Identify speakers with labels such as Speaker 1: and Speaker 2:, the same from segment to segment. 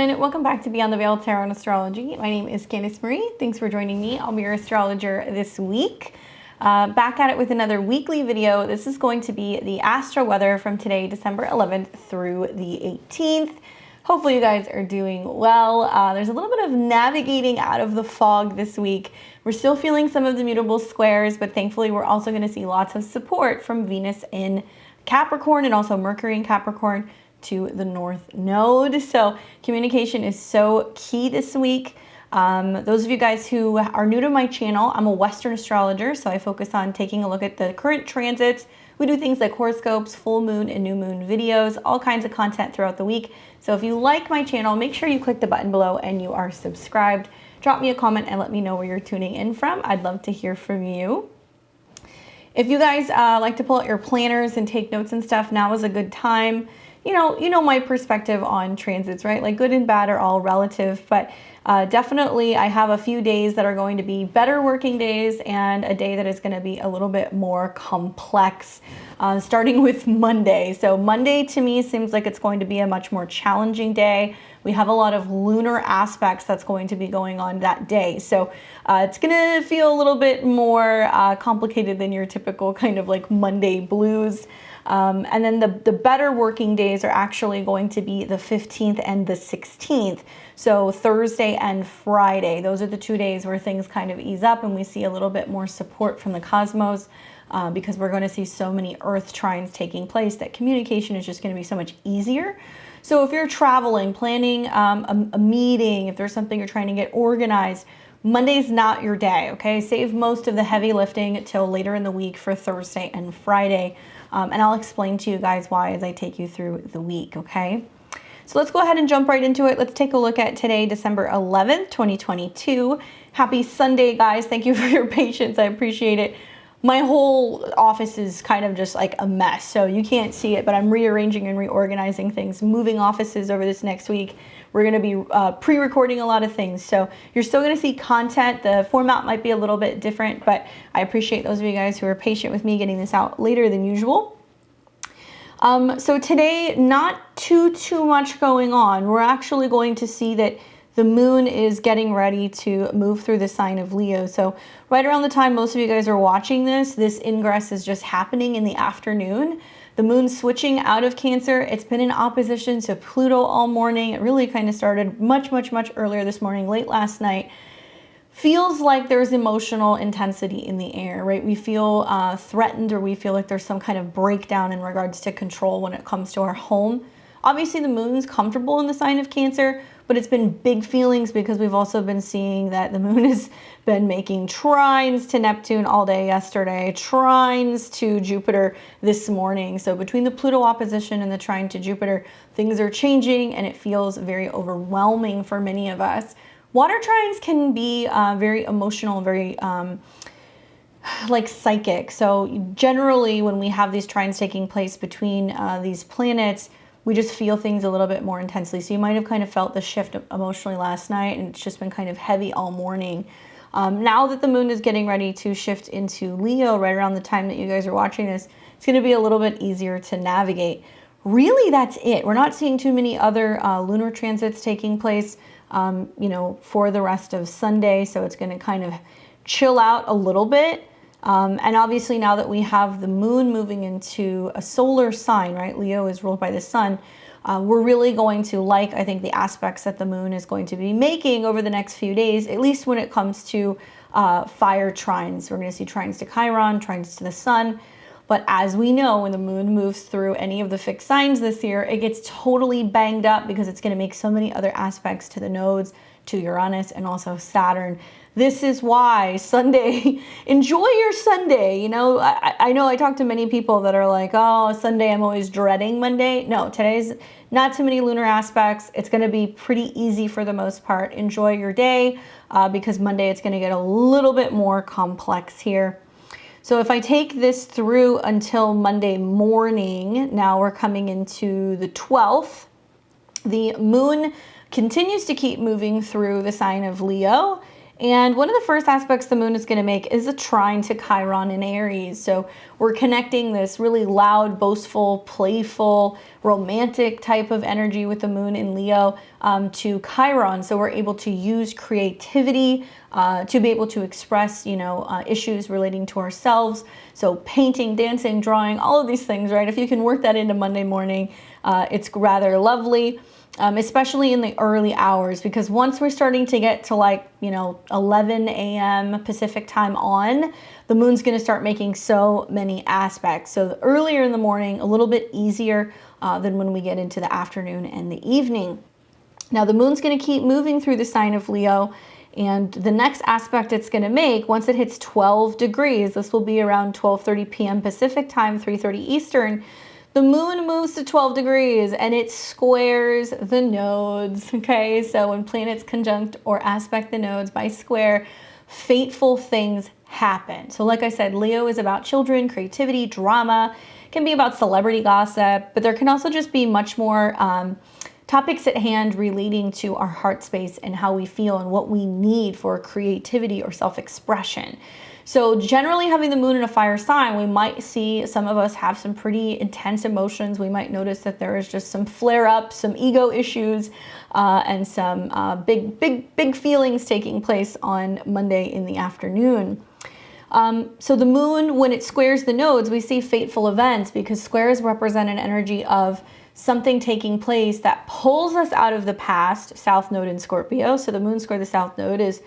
Speaker 1: everyone, welcome back to Beyond the Veil Tarot and Astrology. My name is Candice Marie. Thanks for joining me. I'll be your astrologer this week. Back at it with another weekly video. This is going to be the Astro weather from today, December 11th through the 18th. Hopefully you guys are doing well. There's a little bit of navigating out of the fog this week. We're still feeling some of the mutable squares, but thankfully we're also going to see lots of support from Venus in Capricorn and also Mercury in Capricorn to the North Node. So communication is so key this week. Those of you guys who are new to my channel, I'm a Western astrologer, so I focus on taking a look at the current transits. We do things like horoscopes, full moon and new moon videos, all kinds of content throughout the week. So if you like my channel, make sure you click the button below and you are subscribed. Drop me a comment and let me know where you're tuning in from. I'd love to hear from you. If you guys like to pull out your planners and take notes and stuff, now is a good time. You know my perspective on transits, right? Like good and bad are all relative, but definitely I have a few days that are going to be better working days and a day that is going to be a little bit more complex, starting with Monday. So Monday to me seems like it's going to be a much more challenging day. We have a lot of lunar aspects that's going to be going on that day. So it's going to feel a little bit more complicated than your typical kind of like Monday blues. And then the better working days are actually going to be the 15th and the 16th. So Thursday and Friday, those are the 2 days where things kind of ease up and we see a little bit more support from the cosmos because we're going to see so many earth trines taking place that communication is just going to be so much easier. So if you're traveling, planning a meeting, if there's something you're trying to get organized, Monday's not your day, okay? Save most of the heavy lifting till later in the week for Thursday and Friday. And I'll explain to you guys why as I take you through the week, okay? So let's go ahead and jump right into it. Let's take a look at today, December 11th, 2022. Happy Sunday, guys. Thank you for your patience. I appreciate it. My whole office is kind of just like a mess, so you can't see it, but I'm rearranging and reorganizing things, moving offices over this next week. We're going to be pre-recording a lot of things, so you're still going to see content. The format might be a little bit different, but I appreciate those of you guys who are patient with me getting this out later than usual. So today, not too much going on. We're actually going to see that the moon is getting ready to move through the sign of Leo. So right around the time most of you guys are watching this ingress is just happening in the afternoon. The moon's switching out of Cancer. It's been in opposition to Pluto all morning. It really kind of started much earlier this morning, late last night. Feels like there's emotional intensity in the air, right? We feel threatened, or we feel like there's some kind of breakdown in regards to control when it comes to our home. Obviously the moon's comfortable in the sign of Cancer, but it's been big feelings because we've also been seeing that the moon has been making trines to Neptune all day yesterday, trines to Jupiter this morning. So between the Pluto opposition and the trine to Jupiter, things are changing and it feels very overwhelming for many of us. Water trines can be very emotional, very like psychic. So generally when we have these trines taking place between these planets, we just feel things a little bit more intensely. So you might have kind of felt the shift emotionally last night, and it's just been kind of heavy all morning. Now that the moon is getting ready to shift into Leo right around the time that you guys are watching this, it's going to be a little bit easier to navigate. Really, that's it. We're not seeing too many other lunar transits taking place, for the rest of Sunday. So it's going to kind of chill out a little bit. And obviously now that we have the moon moving into a solar sign, right? Leo is ruled by the sun. We're really going to like, I think, the aspects that the moon is going to be making over the next few days, at least when it comes to fire trines. We're going to see trines to Chiron, trines to the sun. But as we know, when the moon moves through any of the fixed signs this year, it gets totally banged up because it's going to make so many other aspects to the nodes, to Uranus, and also Saturn. This is why Sunday, enjoy your Sunday. I know I talk to many people that are like, oh, Sunday, I'm always dreading Monday. No, today's not too many lunar aspects. It's going to be pretty easy for the most part. Enjoy your day because Monday it's going to get a little bit more complex here. So if I take this through until Monday morning, now we're coming into the 12th. The moon continues to keep moving through the sign of Leo. And one of the first aspects the moon is going to make is a trine to Chiron in Aries. So we're connecting this really loud, boastful, playful, romantic type of energy with the moon in Leo to Chiron. So we're able to use creativity to be able to express, issues relating to ourselves. So painting, dancing, drawing, all of these things, right? If you can work that into Monday morning, it's rather lovely. Especially in the early hours, because once we're starting to get to 11 a.m. Pacific time on, the moon's going to start making so many aspects. So earlier in the morning, a little bit easier than when we get into the afternoon and the evening. Now the moon's going to keep moving through the sign of Leo, and the next aspect it's going to make, once it hits 12 degrees, this will be around 12:30 p.m. Pacific time, 3:30 Eastern, the moon moves to 12 degrees and it squares the nodes, okay? So when planets conjunct or aspect the nodes by square, fateful things happen. So like I said, Leo is about children, creativity, drama. It can be about celebrity gossip, but there can also just be much more topics at hand relating to our heart space and how we feel and what we need for creativity or self-expression. So generally, having the moon in a fire sign, we might see some of us have some pretty intense emotions. We might notice that there is just some flare-ups, some ego issues, and some big feelings taking place on Monday in the afternoon. So the moon, when it squares the nodes, we see fateful events because squares represent an energy of something taking place that pulls us out of the past, South Node in Scorpio. So the moon square the South Node is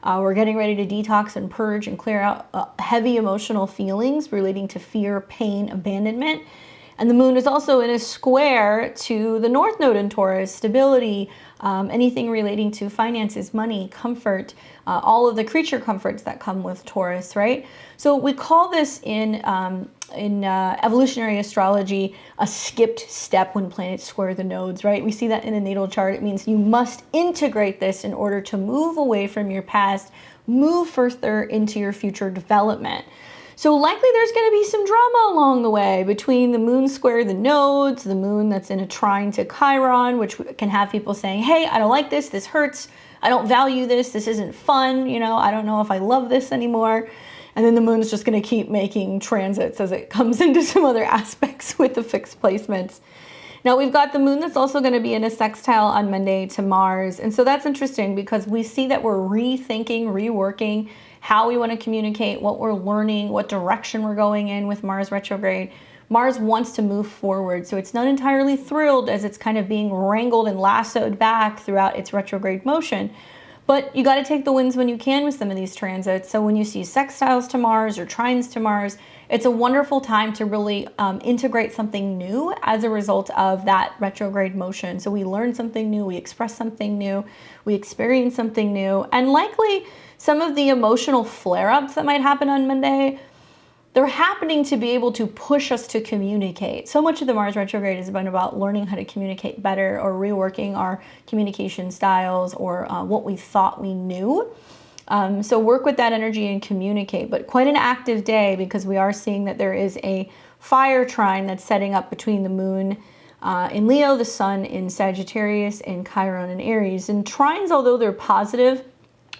Speaker 1: we're getting ready to detox and purge and clear out heavy emotional feelings relating to fear, pain, abandonment. And the moon is also in a square to the North Node in Taurus, stability, anything relating to finances, money, comfort, all of the creature comforts that come with Taurus, right? So we call this in evolutionary astrology a skipped step when planets square the nodes, right? We see that in a natal chart. It means you must integrate this in order to move away from your past, move further into your future development. So likely there's going to be some drama along the way between the moon square the nodes, the moon that's in a trine to Chiron, which can have people saying, hey, I don't like this hurts, I don't value this isn't fun, I don't know if I love this anymore. And then the moon's just going to keep making transits as it comes into some other aspects with the fixed placements. Now we've got the moon that's also going to be in a sextile on Monday to Mars. And so that's interesting because we see that we're rethinking, reworking how we want to communicate, what we're learning, what direction we're going in with Mars retrograde. Mars wants to move forward, so it's not entirely thrilled as it's kind of being wrangled and lassoed back throughout its retrograde motion. But you got to take the wins when you can with some of these transits. So when you see sextiles to Mars or trines to Mars, it's a wonderful time to really integrate something new as a result of that retrograde motion. So we learn something new, we express something new, we experience something new, and likely some of the emotional flare-ups that might happen on Monday, they're happening to be able to push us to communicate. So much of the Mars retrograde has been about learning how to communicate better or reworking our communication styles or what we thought we knew. So work with that energy and communicate, but quite an active day because we are seeing that there is a fire trine that's setting up between the moon in Leo, the sun in Sagittarius, and Chiron in Aries. And trines, although they're positive,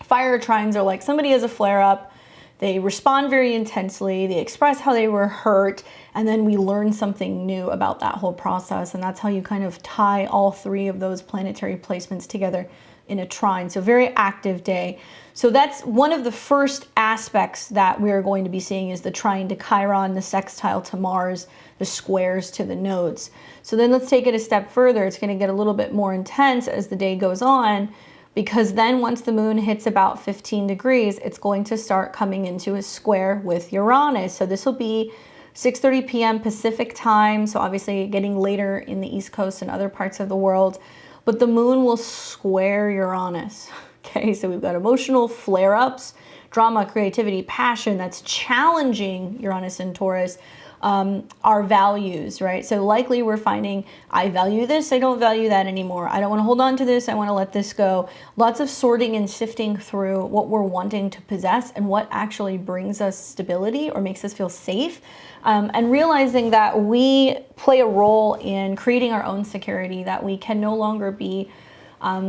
Speaker 1: fire trines are like somebody has a flare-up, they respond very intensely, they express how they were hurt, and then we learn something new about that whole process. And that's how you kind of tie all three of those planetary placements together in a trine. So very active day. So that's one of the first aspects that we're going to be seeing is the trine to Chiron, the sextile to Mars, the squares to the nodes. So then let's take it a step further. It's going to get a little bit more intense as the day goes on, because then once the moon hits about 15 degrees, it's going to start coming into a square with Uranus. So this will be 6:30 p.m. Pacific time. So obviously getting later in the East Coast and other parts of the world, but the moon will square Uranus. Okay, so we've got emotional flare-ups, drama, creativity, passion that's challenging Uranus and Taurus, our values, right? So likely we're finding, I value this, I don't value that anymore. I don't want to hold on to this, I want to let this go. Lots of sorting and sifting through what we're wanting to possess and what actually brings us stability or makes us feel safe. And realizing that we play a role in creating our own security, that we can no longer be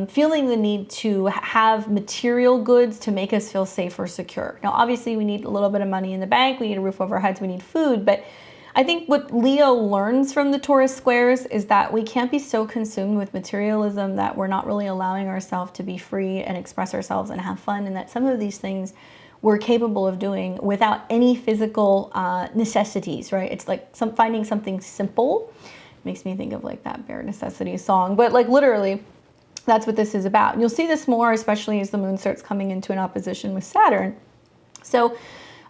Speaker 1: feeling the need to have material goods to make us feel safe or secure. Now, obviously, we need a little bit of money in the bank, we need a roof over our heads, we need food, but I think what Leo learns from the Taurus squares is that we can't be so consumed with materialism that we're not really allowing ourselves to be free and express ourselves and have fun, and that some of these things we're capable of doing without any physical necessities, right? It's like finding something simple. It makes me think of like that Bare Necessities song, but like literally, that's what this is about. And you'll see this more, especially as the moon starts coming into an opposition with Saturn. So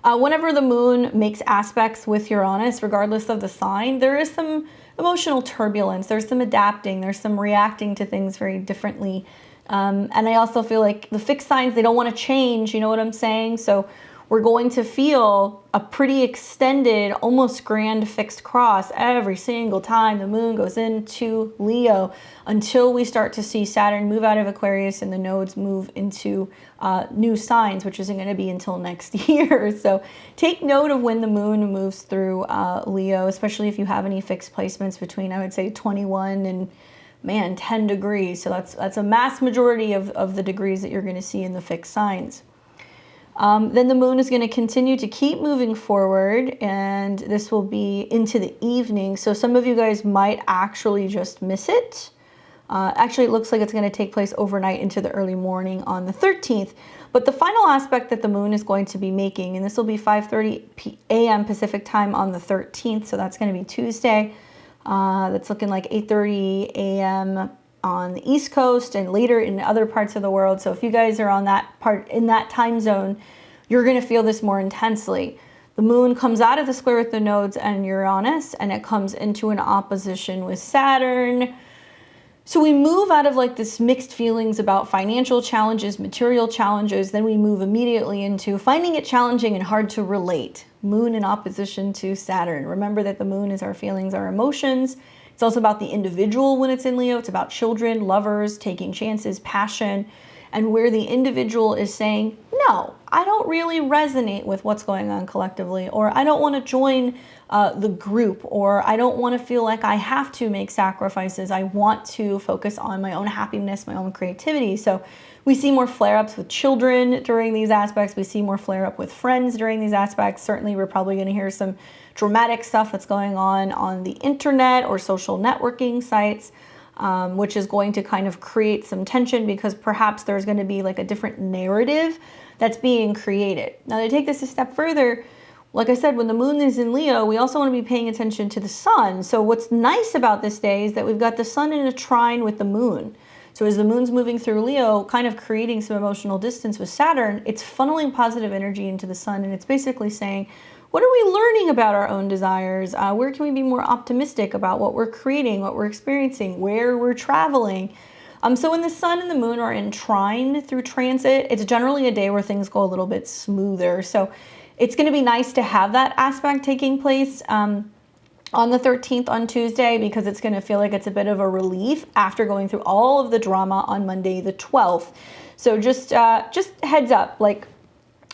Speaker 1: whenever the moon makes aspects with Uranus, regardless of the sign, there is some emotional turbulence. There's some adapting. There's some reacting to things very differently. And I also feel like the fixed signs, they don't want to change. You know what I'm saying? So we're going to feel a pretty extended, almost grand fixed cross every single time the moon goes into Leo until we start to see Saturn move out of Aquarius and the nodes move into new signs, which isn't going to be until next year. So take note of when the moon moves through Leo, especially if you have any fixed placements between, I would say, 21 and 10 degrees. So that's a mass majority of the degrees that you're going to see in the fixed signs. Then the moon is going to continue to keep moving forward, and this will be into the evening. So some of you guys might actually just miss it. Actually, it looks like it's going to take place overnight into the early morning on the 13th. But the final aspect that the moon is going to be making, and this will be 5:30 a.m. Pacific time on the 13th. So that's going to be Tuesday. That's looking like 8:30 a.m. on the East Coast and later in other parts of the world. So if you guys are on that part in that time zone, you're going to feel this more intensely. The moon comes out of the square with the nodes and Uranus, and it comes into an opposition with Saturn. So we move out of like this mixed feelings about financial challenges, material challenges, then we move immediately into finding it challenging and hard to relate. Moon in opposition to Saturn. Remember that the moon is our feelings, our emotions. It's also about the individual when it's in Leo. It's about children, lovers, taking chances, passion, and where the individual is saying, no, I don't really resonate with what's going on collectively, or I don't want to join the group, or I don't want to feel like I have to make sacrifices. I want to focus on my own happiness, my own creativity. So we see more flare-ups with children during these aspects. We see more flare-up with friends during these aspects. Certainly, we're probably going to hear some dramatic stuff that's going on the internet or social networking sites, which is going to kind of create some tension because perhaps there's going to be like a different narrative that's being created. Now, to take this a step further, like I said, when the moon is in Leo, we also want to be paying attention to the sun. So what's nice about this day is that we've got the sun in a trine with the moon. So as the moon's moving through Leo, kind of creating some emotional distance with Saturn, it's funneling positive energy into the sun. And it's basically saying, what are we learning about our own desires? Where can we be more optimistic about what we're creating, what we're experiencing, where we're traveling? So when the sun and the moon are in trine through transit, it's generally a day where things go a little bit smoother. So it's going to be nice to have that aspect taking place on the 13th on Tuesday, because it's going to feel like it's a bit of a relief after going through all of the drama on Monday the 12th. So just heads up, like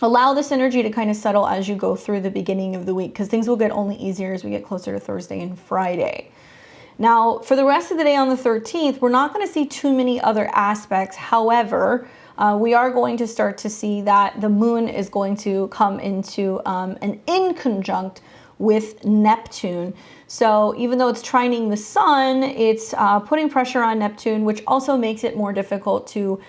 Speaker 1: allow this energy to kind of settle as you go through the beginning of the week, because things will get only easier as we get closer to Thursday and Friday. Now, for the rest of the day on the 13th, we're not going to see too many other aspects. However, we are going to start to see that the moon is going to come into an inconjunct with Neptune. So even though it's trining the sun, it's putting pressure on Neptune, which also makes it more difficult to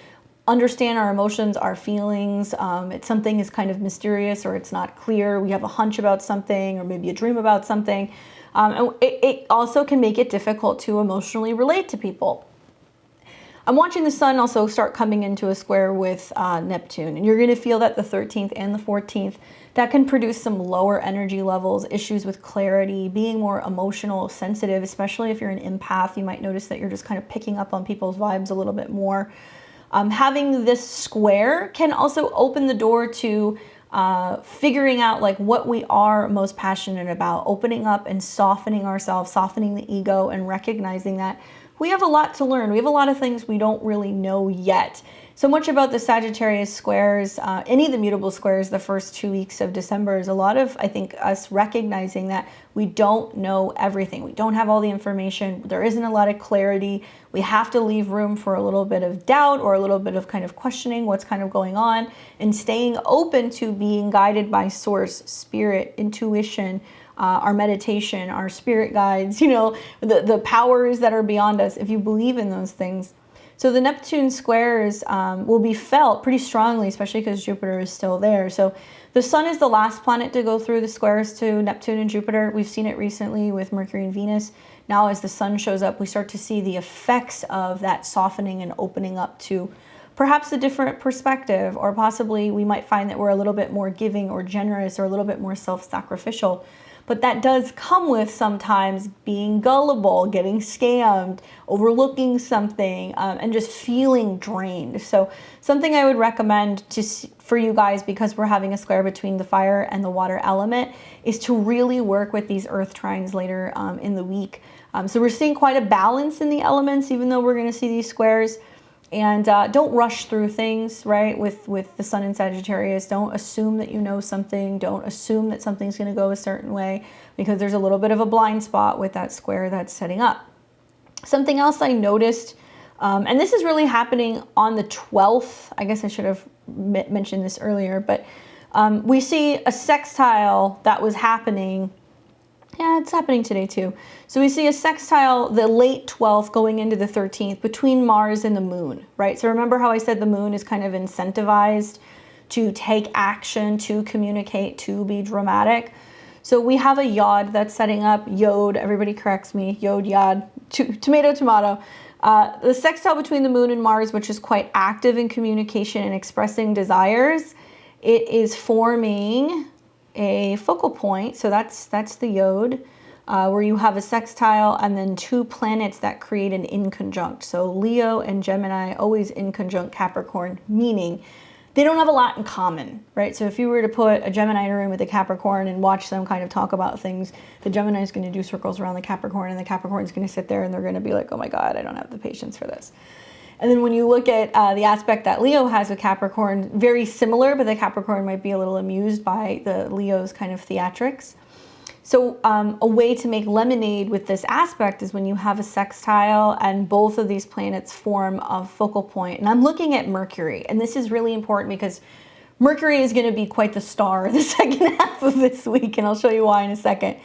Speaker 1: understand our emotions, our feelings. It's something is kind of mysterious or it's not clear. We have a hunch about something or maybe a dream about something. And it also can make it difficult to emotionally relate to people. I'm watching the sun also start coming into a square with Neptune, and you're going to feel that the 13th and the 14th, that can produce some lower energy levels, issues with clarity, being more emotional, sensitive, especially if you're an empath. You might notice that you're just kind of picking up on people's vibes a little bit more. Having this square can also open the door to figuring out like what we are most passionate about, opening up and softening ourselves, softening the ego, and recognizing that we have a lot to learn. We have a lot of things we don't really know yet. So much about the Sagittarius squares, any of the mutable squares the first 2 weeks of December is a lot of, I think, us recognizing that we don't know everything. We don't have all the information. There isn't a lot of clarity. We have to leave room for a little bit of doubt or a little bit of kind of questioning what's kind of going on and staying open to being guided by source, spirit, intuition, our meditation, our spirit guides, you know, the powers that are beyond us, if you believe in those things. So the Neptune squares will be felt pretty strongly, especially because Jupiter is still there. So the Sun is the last planet to go through the squares to Neptune and Jupiter. We've seen it recently with Mercury and Venus. Now as the Sun shows up, we start to see the effects of that softening and opening up to perhaps a different perspective, or possibly we might find that we're a little bit more giving or generous or a little bit more self-sacrificial. But that does come with sometimes being gullible, getting scammed, overlooking something, and just feeling drained. So something I would recommend for you guys, because we're having a square between the fire and the water element, is to really work with these earth trines later in the week. So we're seeing quite a balance in the elements, even though we're going to see these squares. And don't rush through things, right? With the Sun in Sagittarius, don't assume that you know something. Don't assume that something's going to go a certain way, because there's a little bit of a blind spot with that square that's setting up. Something else I noticed, and this is really happening on the 12th. I guess I should have mentioned this earlier, but we see a sextile that was happening. Yeah, it's happening today too. So we see a sextile the late 12th going into the 13th between Mars and the Moon, right? So remember how I said the Moon is kind of incentivized to take action, to communicate, to be dramatic. So we have a yod that's setting up, yod, everybody corrects me, yod, yod, tomato, tomato. The sextile between the Moon and Mars, which is quite active in communication and expressing desires, it is forming a focal point. So that's the yod, where you have a sextile and then two planets that create an inconjunct. So Leo and Gemini always inconjunct Capricorn, meaning they don't have a lot in common, right? So if you were to put a Gemini in a room with a Capricorn and watch them kind of talk about things, the Gemini is going to do circles around the Capricorn, and the Capricorn is going to sit there and they're going to be like, oh my God, I don't have the patience for this. And then when you look at the aspect that Leo has with Capricorn, very similar, but the Capricorn might be a little amused by the Leo's kind of theatrics. So a way to make lemonade with this aspect is when you have a sextile and both of these planets form a focal point. And I'm looking at Mercury, and this is really important because Mercury is going to be quite the star the second half of this week, and I'll show you why in a second.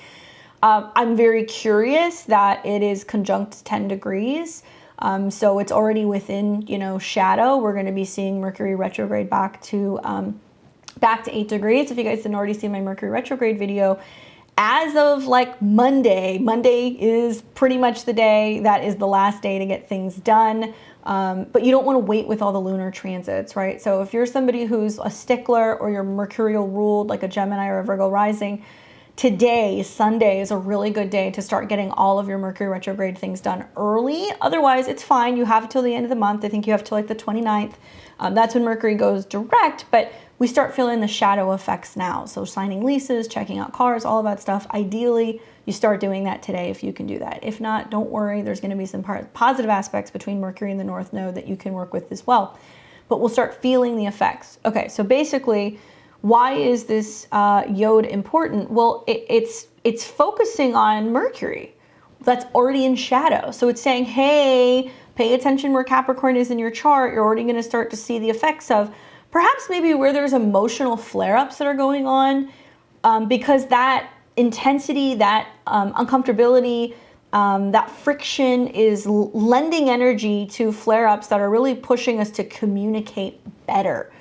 Speaker 1: I'm very curious that it is conjunct 10 degrees. So it's already within, you know, shadow. We're going to be seeing Mercury retrograde back to 8 degrees. If you guys didn't already see my Mercury retrograde video, as of like Monday is pretty much the day that is the last day to get things done. But you don't want to wait with all the lunar transits, right? So if you're somebody who's a stickler or you're mercurial ruled like a Gemini or a Virgo rising, today, Sunday, is a really good day to start getting all of your Mercury retrograde things done early. Otherwise, it's fine. You have till the end of the month. I think you have till like the 29th. That's when Mercury goes direct, but we start feeling the shadow effects now. So signing leases, checking out cars, all of that stuff. Ideally, you start doing that today if you can do that. If not, don't worry. There's going to be some positive aspects between Mercury and the North Node that you can work with as well. But we'll start feeling the effects. Okay, so basically, why is this yod important? Well, it's focusing on Mercury that's already in shadow. So it's saying, hey, pay attention where Capricorn is in your chart. You're already going to start to see the effects of perhaps maybe where there's emotional flare-ups that are going on, because that intensity, that uncomfortability, that friction is lending energy to flare-ups that are really pushing us to communicate better.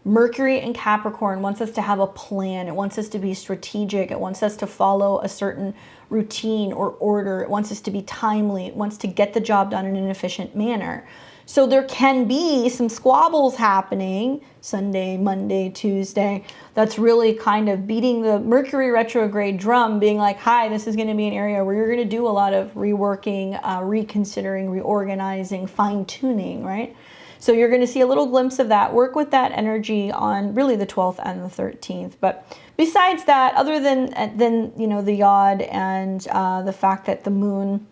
Speaker 1: Mercury and Capricorn wants us to have a plan. It wants us to be strategic. It wants us to follow a certain routine or order. It wants us to be timely. It wants to get the job done in an efficient manner. So there can be some squabbles happening Sunday, Monday, Tuesday. That's really kind of beating the Mercury retrograde drum, being like, hi, this is going to be an area where you're going to do a lot of reworking, reconsidering, reorganizing, fine-tuning, right? So you're going to see a little glimpse of that. Work with that energy on really the 12th and the 13th. But besides that, other than you know, the yod and the fact that the moon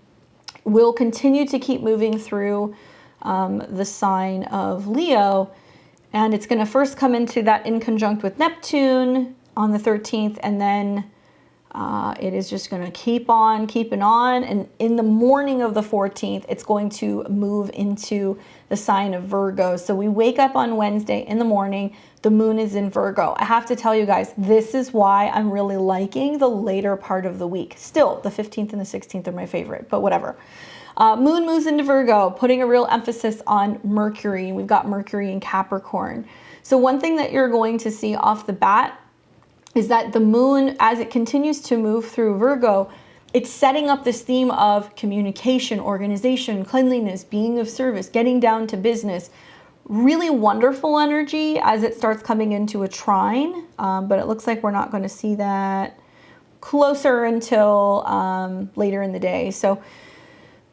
Speaker 1: will continue to keep moving through the sign of Leo. And it's going to first come into that in conjunct with Neptune on the 13th, and then it is just going to keep on keeping on. And in the morning of the 14th, it's going to move into the sign of Virgo. So we wake up on Wednesday in the morning, the moon is in Virgo. I have to tell you guys, this is why I'm really liking the later part of the week. Still, the 15th and the 16th are my favorite, but whatever. Moon moves into Virgo, putting a real emphasis on Mercury. We've got Mercury in Capricorn. So one thing that you're going to see off the bat is that the moon, as it continues to move through Virgo, it's setting up this theme of communication, organization, cleanliness, being of service, getting down to business. Really wonderful energy as it starts coming into a trine, but it looks like we're not going to see that closer until later in the day. So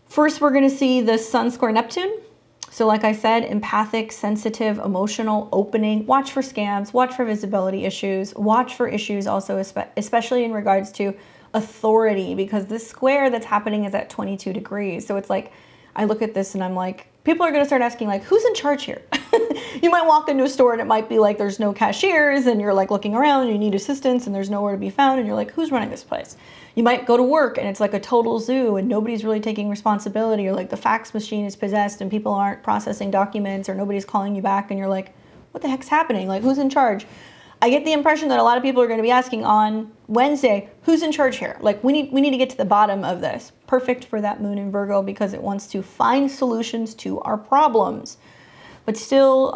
Speaker 1: first, we're going to see the Sun square Neptune. So like I said, empathic, sensitive, emotional, opening. Watch for scams, watch for visibility issues, watch for issues also, especially in regards to authority, because this square that's happening is at 22 degrees. So it's like, I look at this and I'm like, people are going to start asking like, who's in charge here? You might walk into a store and it might be like there's no cashiers and you're like looking around and you need assistance and there's nowhere to be found and you're like, who's running this place? You might go to work and it's like a total zoo and nobody's really taking responsibility, or like the fax machine is possessed and people aren't processing documents, or nobody's calling you back and you're like, what the heck's happening? Like, who's in charge? I get the impression that a lot of people are going to be asking on Wednesday, who's in charge here? Like, we need to get to the bottom of this. Perfect for that moon in Virgo because it wants to find solutions to our problems. But still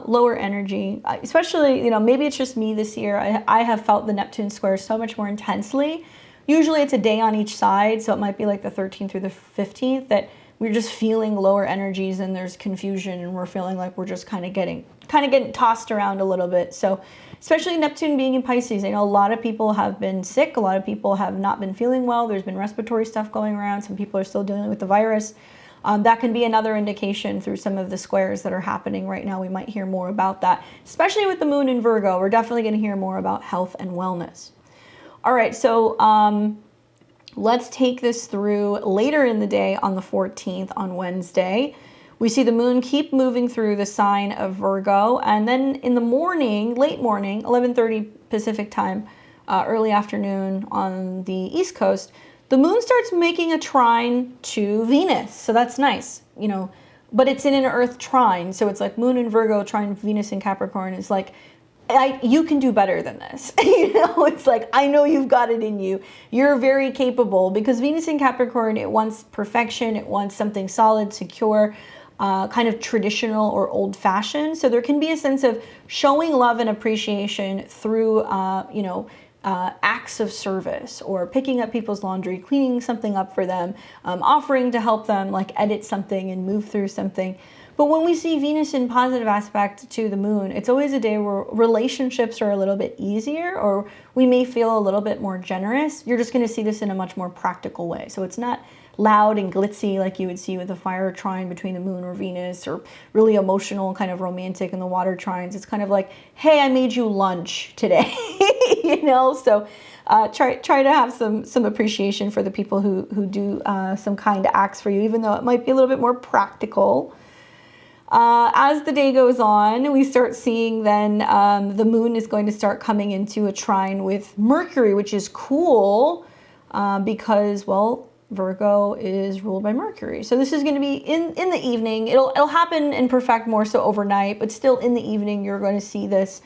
Speaker 1: lower energy, especially, you know, maybe it's just me this year. I have felt the Neptune square so much more intensely. Usually it's a day on each side, so it might be like the 13th through the 15th that we're just feeling lower energies and there's confusion and we're feeling like we're just kind of getting tossed around a little bit. So especially Neptune being in Pisces, I know a lot of people have been sick. A lot of people have not been feeling well. There's been respiratory stuff going around. Some people are still dealing with the virus. That can be another indication through some of the squares that are happening right now. We might hear more about that, especially with the moon in Virgo. We're definitely going to hear more about health and wellness. All right, so let's take this through later in the day on the 14th on Wednesday. We see the moon keep moving through the sign of Virgo, and then in the morning, late morning, 11:30 Pacific time, early afternoon on the East Coast, the moon starts making a trine to Venus. So that's nice, you know, but it's in an Earth trine. So it's like moon in Virgo, trine Venus in Capricorn is like, you can do better than this. You know, it's like, I know you've got it in you. You're very capable, because Venus in Capricorn, it wants perfection. It wants something solid, secure, kind of traditional or old fashioned. So there can be a sense of showing love and appreciation through, acts of service, or picking up people's laundry, cleaning something up for them, offering to help them like edit something and move through something. But when we see Venus in positive aspect to the moon, it's always a day where relationships are a little bit easier, or we may feel a little bit more generous. You're just going to see this in a much more practical way. So it's not loud and glitzy like you would see with a fire trine between the moon or Venus, or really emotional, kind of romantic in the water trines. It's kind of like, hey, I made you lunch today, you know? So try to have some appreciation for the people who do some kind acts for you, even though it might be a little bit more practical. As the day goes on, we start seeing then the moon is going to start coming into a trine with Mercury, which is cool because, well, Virgo is ruled by Mercury. So this is going to be in the evening. It'll happen and perfect more so overnight, but still in the evening you're going to see this.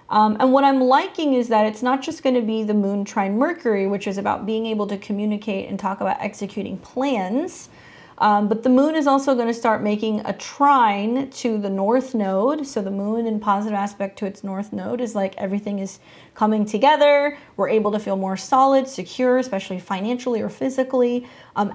Speaker 1: And what I'm liking is that it's not just going to be the moon trine Mercury, which is about being able to communicate and talk about executing plans. But the moon is also going to start making a trine to the north node. So the moon in positive aspect to its north node is like everything is coming together. We're able to feel more solid, secure, especially financially or physically,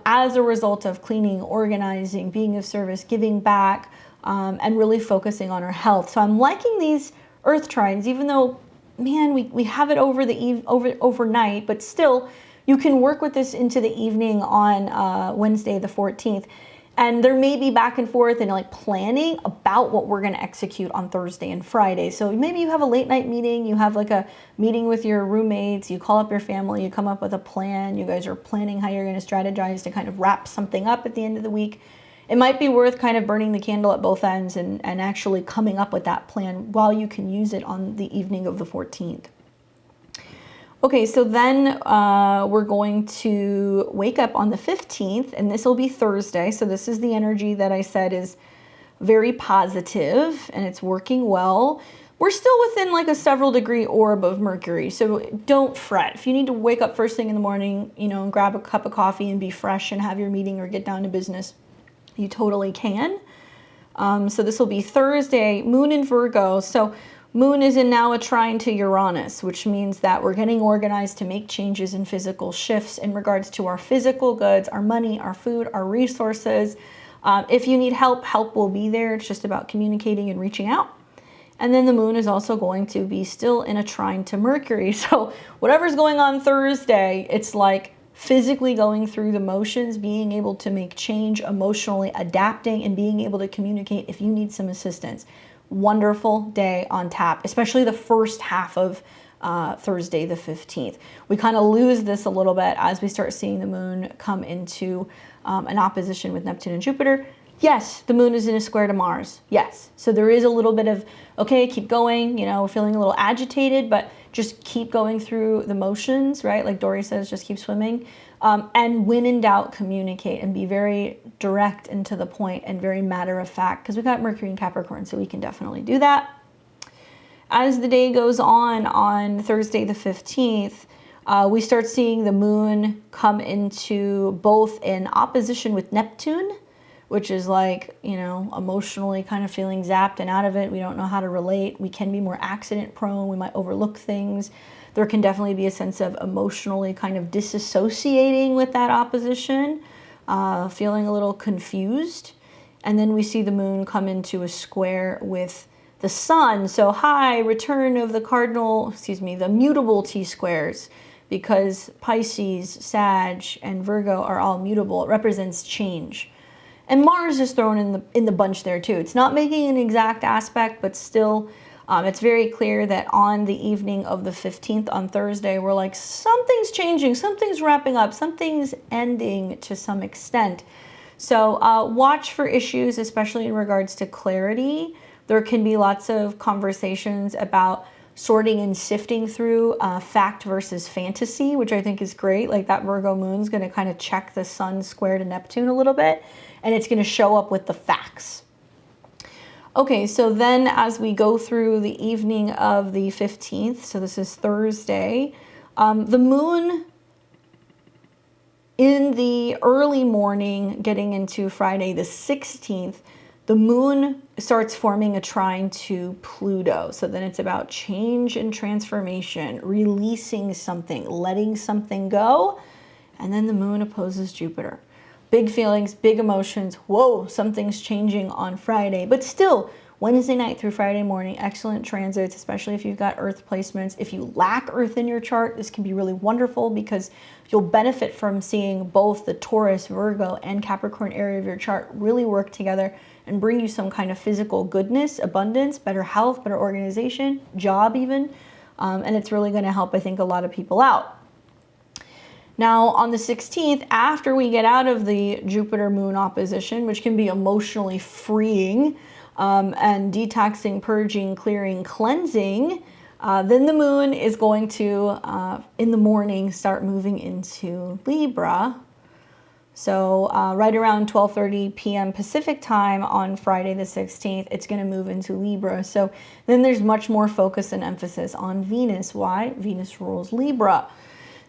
Speaker 1: as a result of cleaning, organizing, being of service, giving back, and really focusing on our health. So I'm liking these earth trines, even though, man, we have it overnight, but still, you can work with this into the evening on Wednesday the 14th. And there may be back and forth and like planning about what we're going to execute on Thursday and Friday. So maybe you have a late night meeting, you have like a meeting with your roommates, you call up your family, you come up with a plan, you guys are planning how you're going to strategize to kind of wrap something up at the end of the week. It might be worth kind of burning the candle at both ends and actually coming up with that plan while you can use it on the evening of the 14th. Okay, so then we're going to wake up on the 15th, and this will be Thursday. So this is the energy that I said is very positive, and it's working well. We're still within like a several degree orb of Mercury, so don't fret. If you need to wake up first thing in the morning, you know, and grab a cup of coffee and be fresh and have your meeting or get down to business, you totally can. So this will be Thursday, Moon in Virgo. So Moon is in now a trine to Uranus, which means that we're getting organized to make changes and physical shifts in regards to our physical goods, our money, our food, our resources. If you need help, help will be there. It's just about communicating and reaching out. And then the moon is also going to be still in a trine to Mercury. So whatever's going on Thursday, it's like physically going through the motions, being able to make change, emotionally adapting, and being able to communicate if you need some assistance. Wonderful day on tap, especially the first half of Thursday the 15th. We kind of lose this a little bit as we start seeing the moon come into an opposition with Neptune and Jupiter. Yes, the moon is in a square to Mars. Yes. So there is a little bit of, okay, keep going, you know, we're feeling a little agitated, but just keep going through the motions, right? Like Dory says, just keep swimming. And when in doubt, communicate and be very direct and to the point and very matter of fact, because we've got Mercury in Capricorn, so we can definitely do that. As the day goes on Thursday the 15th, we start seeing the moon come into both in opposition with Neptune, which is like, you know, emotionally kind of feeling zapped and out of it. We don't know how to relate. We can be more accident prone. We might overlook things. There can definitely be a sense of emotionally kind of disassociating with that opposition, feeling a little confused. And then we see the moon come into a square with the sun. So return of the the mutable T-squares, because Pisces, Sag, and Virgo are all mutable. It represents change. And Mars is thrown in the bunch there too. It's not making an exact aspect, but still, it's very clear that on the evening of the 15th on Thursday, we're like, something's changing, something's wrapping up, something's ending to some extent. So watch for issues, especially in regards to clarity. There can be lots of conversations about sorting and sifting through fact versus fantasy, which I think is great. Like that Virgo moon's going to kind of check the sun square to Neptune a little bit, and it's going to show up with the facts. Okay, so then as we go through the evening of the 15th, so this is Thursday, the moon in the early morning getting into Friday the 16th, the moon starts forming a trine to Pluto. So then it's about change and transformation, releasing something, letting something go. And then the moon opposes Jupiter. Big feelings, big emotions. Whoa, something's changing on Friday. But still, Wednesday night through Friday morning, excellent transits, especially if you've got Earth placements. If you lack Earth in your chart, this can be really wonderful because you'll benefit from seeing both the Taurus, Virgo, and Capricorn area of your chart really work together and bring you some kind of physical goodness, abundance, better health, better organization, job even. And it's really going to help, I think, a lot of people out. Now, on the 16th, after we get out of the Jupiter-Moon opposition, which can be emotionally freeing and detoxing, purging, clearing, cleansing, then the moon is going to, in the morning, start moving into Libra. So right around 12:30 p.m. Pacific time on Friday the 16th, it's going to move into Libra. So then there's much more focus and emphasis on Venus. Why? Venus rules Libra.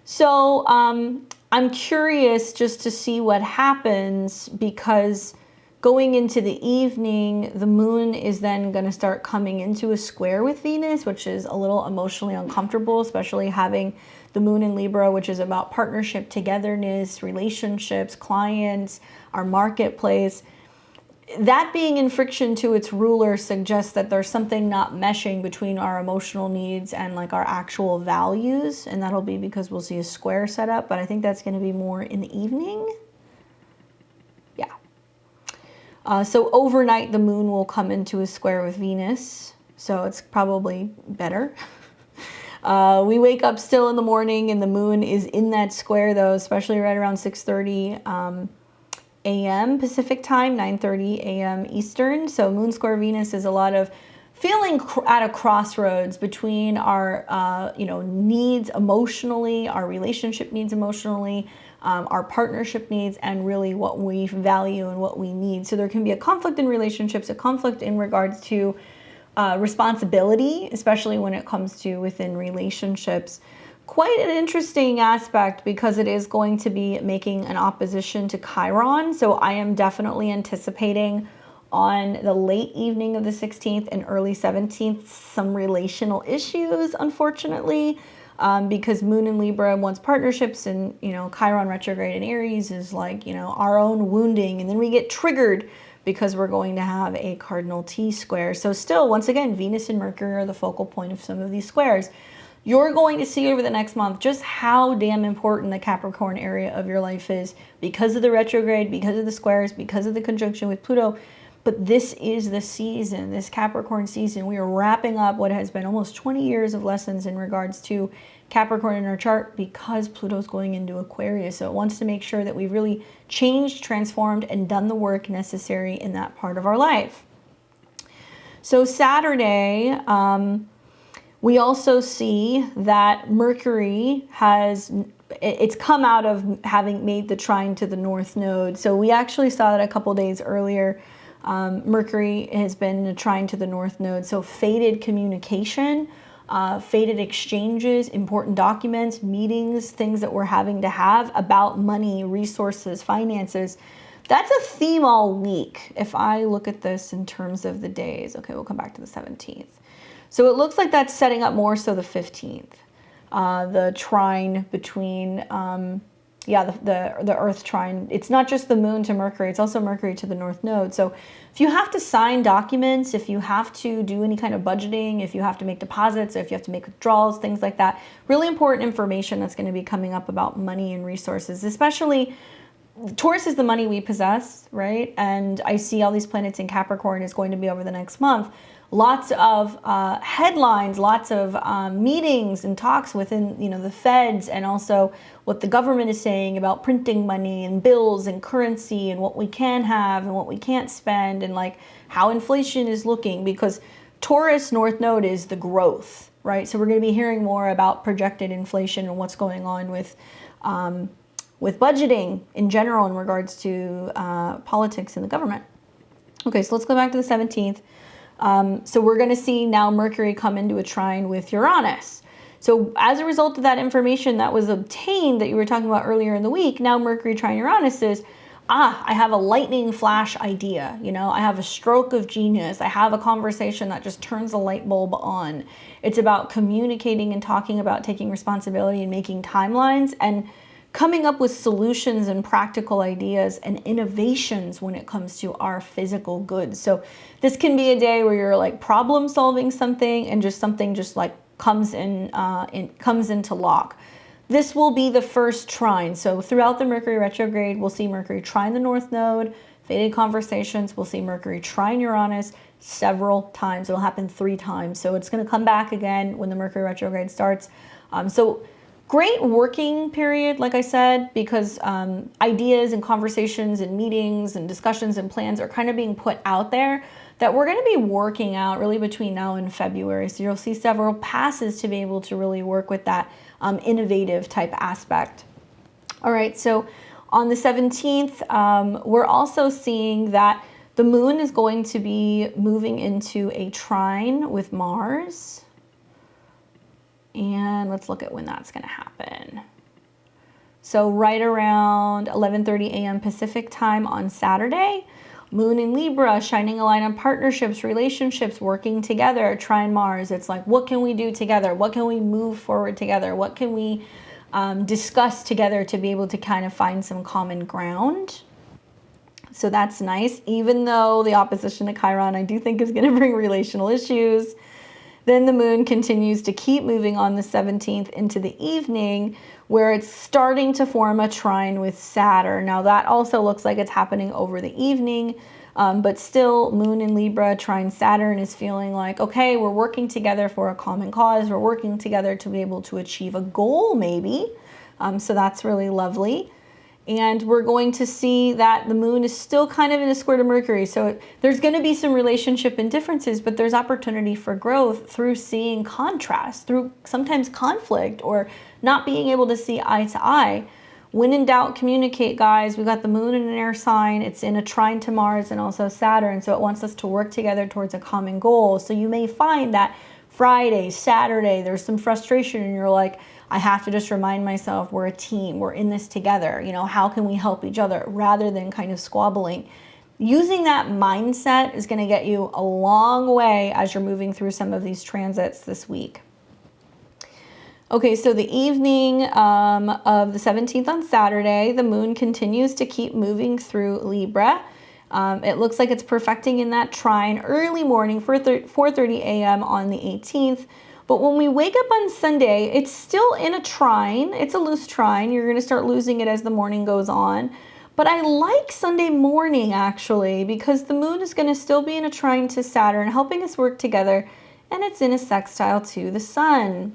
Speaker 1: So I'm curious just to see what happens, because going into the evening, the moon is then going to start coming into a square with Venus, which is a little emotionally uncomfortable, especially having the moon in Libra, which is about partnership, togetherness, relationships, clients, our marketplace. That being in friction to its ruler suggests that there's something not meshing between our emotional needs and like our actual values. And that'll be because we'll see a square set up, but I think that's going to be more in the evening. Yeah. So overnight, the moon will come into a square with Venus. So it's probably better. We wake up still in the morning and the moon is in that square though, especially right around 6:30 a.m. Pacific time, 9:30 a.m. Eastern. So moon square Venus is a lot of feeling at a crossroads between our needs emotionally, our relationship needs emotionally, our partnership needs, and really what we value and what we need. So there can be a conflict in relationships, a conflict in regards to responsibility, especially when it comes to within relationships. Quite an interesting aspect because it is going to be making an opposition to Chiron. So I am definitely anticipating on the late evening of the 16th and early 17th some relational issues, unfortunately, because Moon in Libra wants partnerships, and Chiron retrograde in Aries is like our own wounding, and then we get triggered because we're going to have a cardinal T square. So still, once again, Venus and Mercury are the focal point of some of these squares. You're going to see over the next month just how damn important the Capricorn area of your life is because of the retrograde, because of the squares, because of the conjunction with Pluto. But this is the season, this Capricorn season. We are wrapping up what has been almost 20 years of lessons in regards to Capricorn in our chart because Pluto's going into Aquarius. So it wants to make sure that we've really changed, transformed, and done the work necessary in that part of our life. So Saturday, we also see that Mercury it's come out of having made the trine to the North Node. So we actually saw that a couple days earlier. Mercury has been trine to the North Node. So fated communication, fated exchanges, important documents, meetings, things that we're having to have about money, resources, finances. That's a theme all week. If I look at this in terms of the days, okay, we'll come back to the 17th. So it looks like that's setting up more so the 15th, the trine between, the Earth trine. It's not just the moon to Mercury, it's also Mercury to the North Node. So if you have to sign documents, if you have to do any kind of budgeting, if you have to make deposits, or if you have to make withdrawals, things like that, really important information that's going to be coming up about money and resources, especially Taurus is the money we possess, right? And I see all these planets in Capricorn is going to be over the next month. Lots of headlines, lots of meetings and talks within, the feds, and also what the government is saying about printing money and bills and currency and what we can have and what we can't spend, and like how inflation is looking, because Taurus North Node is the growth, right? So we're going to be hearing more about projected inflation and what's going on with budgeting in general in regards to politics and the government. Okay, so let's go back to the 17th. So we're going to see now Mercury come into a trine with Uranus. So as a result of that information that was obtained that you were talking about earlier in the week, now Mercury trine Uranus is, I have a lightning flash idea. I have a stroke of genius. I have a conversation that just turns a light bulb on. It's about communicating and talking about taking responsibility and making timelines and coming up with solutions and practical ideas and innovations when it comes to our physical goods. So this can be a day where you're like problem solving something and just something just like comes into lock. This will be the first trine. So throughout the Mercury retrograde, we'll see Mercury trine the North Node, fated conversations. We'll see Mercury trine Uranus several times. It'll happen 3 times. So it's going to come back again when the Mercury retrograde starts. So great working period, like I said, because ideas and conversations and meetings and discussions and plans are kind of being put out there that we're going to be working out really between now and February. So you'll see several passes to be able to really work with that innovative type aspect. All right, so on the 17th, we're also seeing that the moon is going to be moving into a trine with Mars. And let's look at when that's going to happen. So right around 11:30 a.m. Pacific time on Saturday, Moon in Libra, shining a light on partnerships, relationships, working together, trine Mars. It's like, what can we do together? What can we move forward together? What can we discuss together to be able to kind of find some common ground? So that's nice, even though the opposition to Chiron I do think is going to bring relational issues. Then the moon continues to keep moving on the 17th into the evening, where it's starting to form a trine with Saturn. Now that also looks like it's happening over the evening, but still moon in Libra, trine Saturn is feeling like, okay, we're working together for a common cause. We're working together to be able to achieve a goal maybe. So that's really lovely. And we're going to see that the moon is still kind of in a square to Mercury. So there's going to be some relationship indifferences, but there's opportunity for growth through seeing contrast, through sometimes conflict or not being able to see eye to eye. When in doubt, communicate, guys. We've got the moon in an air sign. It's in a trine to Mars and also Saturn. So it wants us to work together towards a common goal. So you may find that Friday, Saturday, there's some frustration and you're like, I have to just remind myself we're a team, we're in this together, you know, how can we help each other rather than kind of squabbling. Using that mindset is going to get you a long way as you're moving through some of these transits this week. Okay, so the evening of the 17th on Saturday, the moon continues to keep moving through Libra. It looks like it's perfecting in that trine early morning, 4:30 a.m. on the 18th. But when we wake up on Sunday, it's still in a trine. It's a loose trine. You're going to start losing it as the morning goes on. But I like Sunday morning, actually, because the moon is going to still be in a trine to Saturn, helping us work together. And it's in a sextile to the sun.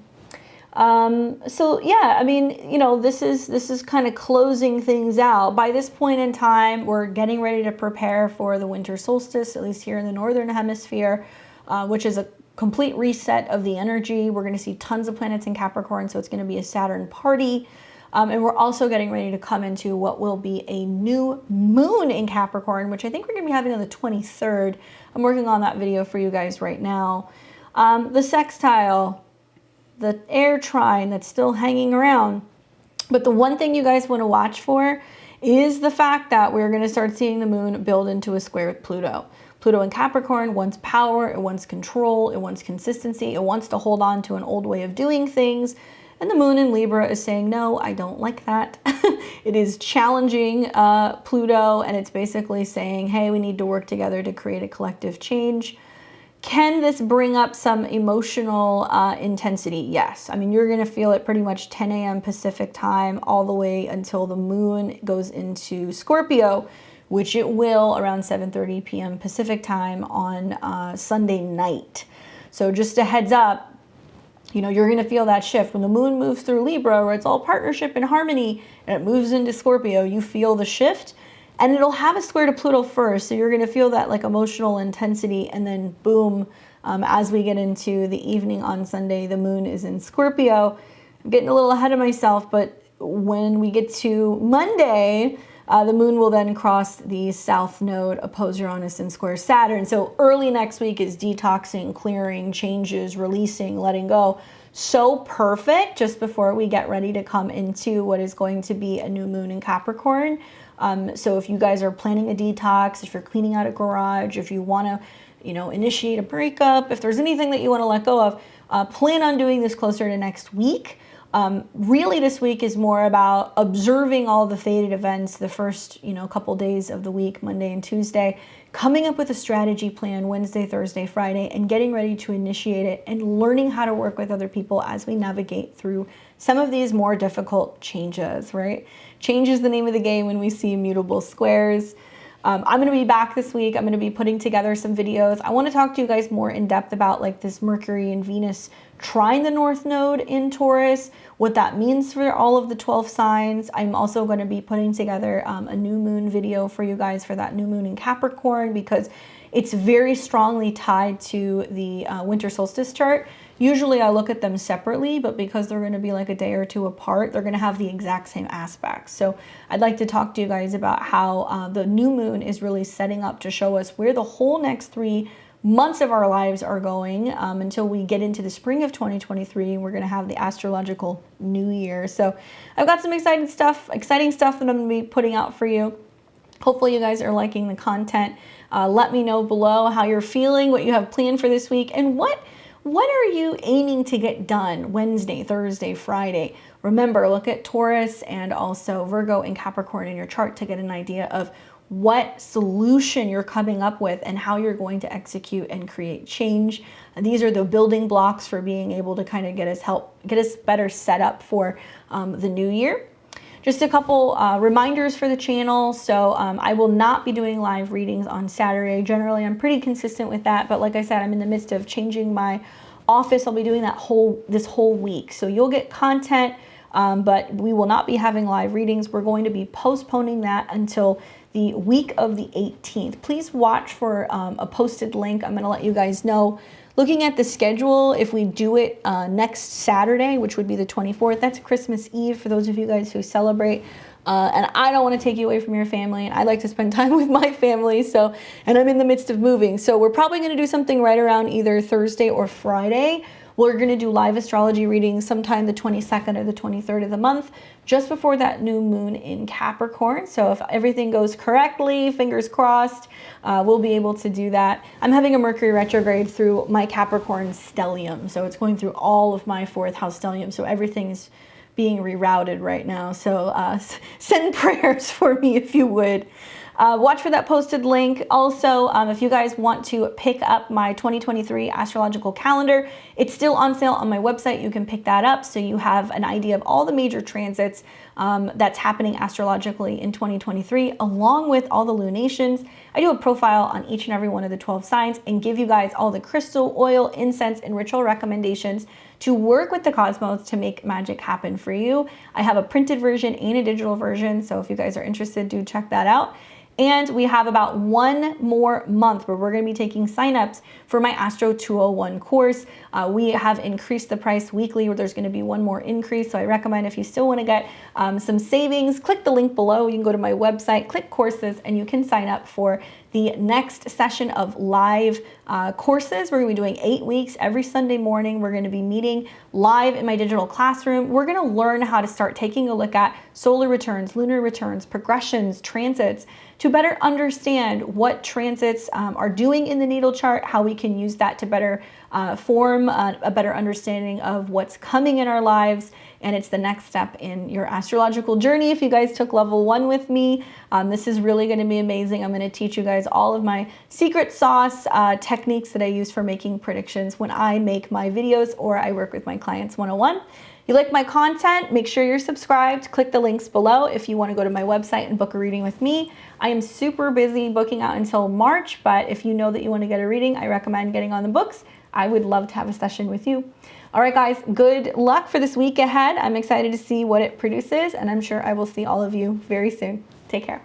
Speaker 1: So yeah, I mean, you know, this is kind of closing things out. By this point in time, we're getting ready to prepare for the winter solstice, at least here in the Northern Hemisphere, which is a complete reset of the energy. We're going to see tons of planets in Capricorn, so it's going to be a Saturn party. And we're also getting ready to come into what will be a new moon in Capricorn, which I think we're going to be having on the 23rd. I'm working on that video for you guys right now. The sextile, the air trine that's still hanging around. But the one thing you guys want to watch for is the fact that we're going to start seeing the moon build into a square with Pluto. Pluto in Capricorn wants power, it wants control, it wants consistency, it wants to hold on to an old way of doing things. And the moon in Libra is saying, no, I don't like that. It is challenging Pluto, and it's basically saying, hey, we need to work together to create a collective change. Can this bring up some emotional intensity? Yes. I mean, you're going to feel it pretty much 10 a.m. Pacific time all the way until the moon goes into Scorpio, which it will around 7:30 p.m. Pacific time on Sunday night. So just a heads up, you know, you're going to feel that shift. When the moon moves through Libra, where it's all partnership and harmony, and it moves into Scorpio, you feel the shift. And it'll have a square to Pluto first, so you're going to feel that like emotional intensity, and then boom, as we get into the evening on Sunday, the moon is in Scorpio. I'm getting a little ahead of myself, but when we get to Monday, the moon will then cross the south node, oppose Uranus and square Saturn. So early next week is detoxing, clearing, changes, releasing, letting go. So perfect just before we get ready to come into what is going to be a new moon in Capricorn. So if you guys are planning a detox, if you're cleaning out a garage, if you want to, you know, initiate a breakup, if there's anything that you want to let go of, plan on doing this closer to next week. Really this week is more about observing all the fated events the first, you know, couple days of the week, Monday and Tuesday, coming up with a strategy plan Wednesday, Thursday, Friday, and getting ready to initiate it and learning how to work with other people as we navigate through some of these more difficult changes, right? Change is the name of the game when we see immutable squares. I'm going to be back this week. I'm going to be putting together some videos. I want to talk to you guys more in depth about like this Mercury and Venus trine the North Node in Taurus, what that means for all of the 12 signs. I'm also going to be putting together a new moon video for you guys for that new moon in Capricorn, because it's very strongly tied to the winter solstice chart. Usually I look at them separately, but because they're going to be like a day or two apart, they're going to have the exact same aspects. So I'd like to talk to you guys about how the new moon is really setting up to show us where the whole next 3 months of our lives are going until we get into the spring of 2023. We're going to have the astrological new year. So I've got some exciting stuff that I'm going to be putting out for you. Hopefully you guys are liking the content. Let me know below how you're feeling, what you have planned for this week, and what are you aiming to get done Wednesday, Thursday, Friday? Remember, look at Taurus and also Virgo and Capricorn in your chart to get an idea of what solution you're coming up with and how you're going to execute and create change. And these are the building blocks for being able to kind of get us better set up for the new year. Just a couple reminders for the channel. So I will not be doing live readings on Saturday. Generally, I'm pretty consistent with that. But like I said, I'm in the midst of changing my office. I'll be doing that this whole week. So you'll get content, but we will not be having live readings. We're going to be postponing that until the week of the 18th. Please watch for a posted link. I'm going to let you guys know. Looking at the schedule, if we do it next Saturday, which would be the 24th, that's Christmas Eve for those of you guys who celebrate. And I don't want to take you away from your family, and I like to spend time with my family. So, and I'm in the midst of moving. So we're probably going to do something right around either Thursday or Friday. We're going to do live astrology readings sometime the 22nd or the 23rd of the month, just before that new moon in Capricorn. So if everything goes correctly, fingers crossed, we'll be able to do that. I'm having a Mercury retrograde through my Capricorn stellium. So it's going through all of my 4th house stellium. So everything's being rerouted right now. So send prayers for me if you would. Watch for that posted link. Also, if you guys want to pick up my 2023 astrological calendar, it's still on sale on my website. You can pick that up so you have an idea of all the major transits that's happening astrologically in 2023, along with all the lunations. I do a profile on each and every one of the 12 signs and give you guys all the crystal, oil, incense, and ritual recommendations to work with the cosmos to make magic happen for you. I have a printed version and a digital version, so if you guys are interested, do check that out. And we have about one more month where we're going to be taking signups for my Astro 201 course. We have increased the price weekly, where there's going to be one more increase. So I recommend, if you still want to get some savings, click the link below. You can go to my website, click courses, and you can sign up for the next session of live courses. We're going to be doing 8 weeks every Sunday morning. We're going to be meeting live in my digital classroom. We're going to learn how to start taking a look at solar returns, lunar returns, progressions, transits, to better understand what transits are doing in the natal chart, how we can use that to better form a better understanding of what's coming in our lives. And it's the next step in your astrological journey. If you guys took level 1 with me, this is really going to be amazing. I'm going to teach you guys all of my secret sauce techniques that I use for making predictions when I make my videos or I work with my clients one-on-one. You like my content, make sure you're subscribed. Click the links below if you want to go to my website and book a reading with me. I am super busy booking out until March, but if you know that you want to get a reading, I recommend getting on the books. I would love to have a session with you. All right, guys, good luck for this week ahead. I'm excited to see what it produces, and I'm sure I will see all of you very soon. Take care.